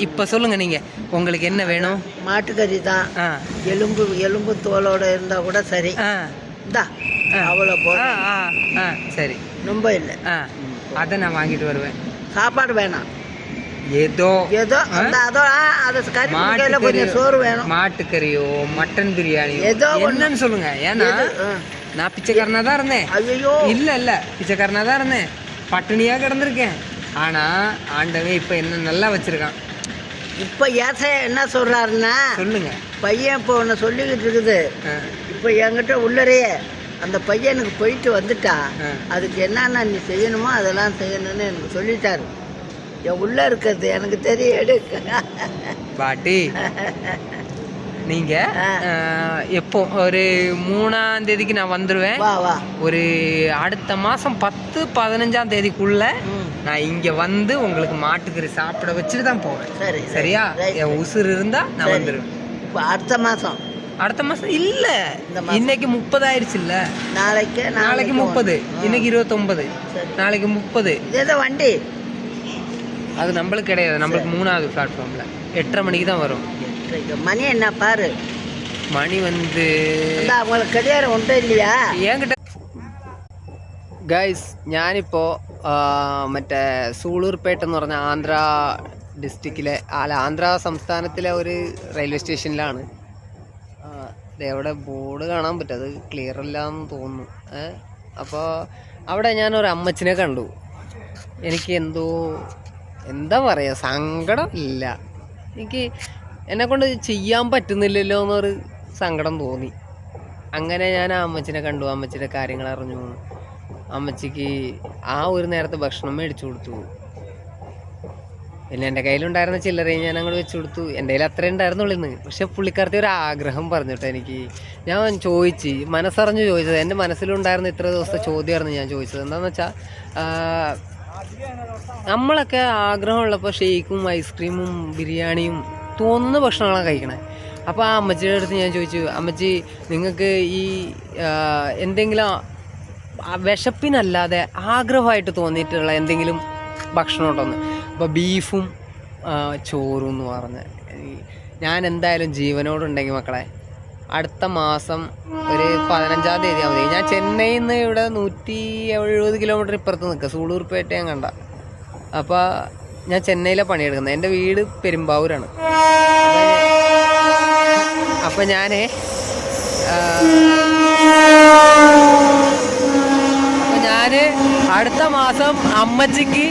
இப்ப சொல்லுங்க நீங்க உங்களுக்கு என்ன வேணும்? மாட்டுக்கறி தான். எலும்பு எலும்பு தோலோட இருந்தா கூட சரி. இந்தா அவ்வளோ போதும். சரி, ரொம்ப இல்லை. அதை நான் வாங்கிட்டு வருவேன். சாப்பாடு வேணாம், ஏதோ ஏதோ அதோ அது கறி முட்டையில கொஞ்சம் சோறு வேணும். மாட்டுக்கறியோ மட்டன் பிரியாணியோ ஏதோ என்னன்னு சொல்லுங்க. ஏன்னா நான் பிச்சைக்காரனா தான் இருந்தேன். ஐயோ இல்ல பிச்சைக்காரனா தான் இருந்தேன், பட்டினியா கிடந்திருக்கேன். ஆனா ஆண்டவன் இப்ப என்ன நல்லா வச்சிருக்கான். இப்போ என்ன சொல்றாருன்னா சொல்லுங்க. பையன் இப்போ ஒன்று சொல்லிக்கிட்டு இருக்குது. இப்போ என்கிட்ட உள்ளரையே அந்த பையனுக்கு போயிட்டு வந்துட்டா அதுக்கு என்னென்ன நீ செய்யணுமோ அதெல்லாம் செய்யணும்னு எனக்கு சொல்லிட்டாரு. என் உள்ள இருக்கிறது எனக்கு தெரியும். பாட்டி நீங்க எப்போ ஒரு 3ஆம் தேதிக்கு நான் வந்துடுவேன். ஒரு அடுத்த மாசம் 10-15ஆம் தேதிக்குள்ள நான் இங்க வந்து உங்களுக்கு மாட்டுக்கறி சாப்பிட வச்சுட்டு தான் போவேன். சரியா? என் உசுறு இருந்தா நான் வந்துடுவேன். இப்போ அடுத்த மாசம் இல்ல, இன்னைக்கு 30 ஆயிடுச்சு இல்ல. நாளைக்கு 30, இன்னைக்கு 29, நாளைக்கு 30. ஏதோ வண்டி அது நம்மளுக்கு கிடையாது, நம்மளுக்கு 3ஆவது பிளாட்ஃபார்ம்ல 8:30 மணிக்கு தான் வரும். மணி என்ன பாரு, மணி வந்து அவங்களுக்கு கிடையாது ஒன்றும் இல்லையா എൻകിட்ட. ഗൈസ് ഞാനിപ്പോൾ മറ്റേ സൂളൂർപേട്ട് എന്ന് പറഞ്ഞ ആന്ധ്ര ഡിസ്ട്രിക്റ്റിലെ ആന്ധ്ര സംസ്ഥാനത്തിലെ ഒരു റെയിൽവേ സ്റ്റേഷനിലാണ്. എവിടെ ബോർഡ് കാണാൻ പറ്റും, അത് ക്ലിയർ അല്ല എന്ന് തോന്നുന്നു. അപ്പോൾ അവിടെ ഞാനൊരു അമ്മച്ചിനെ കണ്ടു. എനിക്ക് എന്താ പറയുക, സങ്കടം ഇല്ല, എനിക്ക് എന്നെക്കൊണ്ട് ചെയ്യാൻ പറ്റുന്നില്ലല്ലോ എന്നൊരു സങ്കടം തോന്നി. അങ്ങനെ ഞാൻ ആ അമ്മച്ചിനെ കണ്ടു, അമ്മച്ചിയുടെ കാര്യങ്ങൾ അറിഞ്ഞു. അമ്മച്ചിക്ക് ആ ഒരു നേരത്തെ ഭക്ഷണം മേടിച്ചു കൊടുത്തു. പിന്നെ എൻ്റെ കയ്യിലുണ്ടായിരുന്ന ചില്ലറയും ഞാൻ അങ്ങോട്ട് വെച്ച് കൊടുത്തു. എൻ്റെ കയ്യിൽ അത്രേ ഉണ്ടായിരുന്നുള്ളൂ ഇന്ന്. പക്ഷെ പുള്ളിക്കാരത്തെ ഒരു ആഗ്രഹം പറഞ്ഞിട്ട് എനിക്ക്, ഞാൻ ചോദിച്ച് മനസ്സറിഞ്ഞു ചോദിച്ചത്, എൻ്റെ മനസ്സിലുണ്ടായിരുന്ന ഇത്ര ദിവസത്തെ ചോദ്യമായിരുന്നു ഞാൻ ചോദിച്ചത്. എന്താണെന്ന് വെച്ചാൽ നമ്മളൊക്കെ ആഗ്രഹമുള്ളപ്പോൾ ഷേക്കും ഐസ്ക്രീമും ബിരിയാണിയും തോന്നുന്ന ഭക്ഷണങ്ങളാണ് കഴിക്കണേ. അപ്പോൾ ആ അമ്മച്ചിയുടെ അടുത്ത് ഞാൻ ചോദിച്ചു, അമ്മച്ചി നിങ്ങൾക്ക് ഈ എന്തെങ്കിലും വിശപ്പിനല്ലാതെ ആഗ്രഹമായിട്ട് തോന്നിയിട്ടുള്ള എന്തെങ്കിലും ഭക്ഷണം ഉണ്ടോയെന്ന്. അപ്പോൾ ബീഫും ചോറും എന്ന് പറഞ്ഞ്, ഞാൻ എന്തായാലും ജീവനോടുണ്ടെങ്കിൽ മക്കളെ അടുത്ത മാസം ഒരു 15ആം തീയതി ആവുക. ഞാൻ ചെന്നൈയിൽ നിന്ന് ഇവിടെ 170 കിലോമീറ്റർ ഇപ്പുറത്ത് നിൽക്കുക, സൂളൂർപേട്ട ഞാൻ കണ്ട. അപ്പോൾ ഞാൻ ചെന്നൈയിലെ പണിയെടുക്കുന്നത്, എൻ്റെ വീട് പെരുമ്പാവൂരാണ്. അപ്പം ഞാൻ അടുത്ത മാസം അമ്മച്ചിക്ക്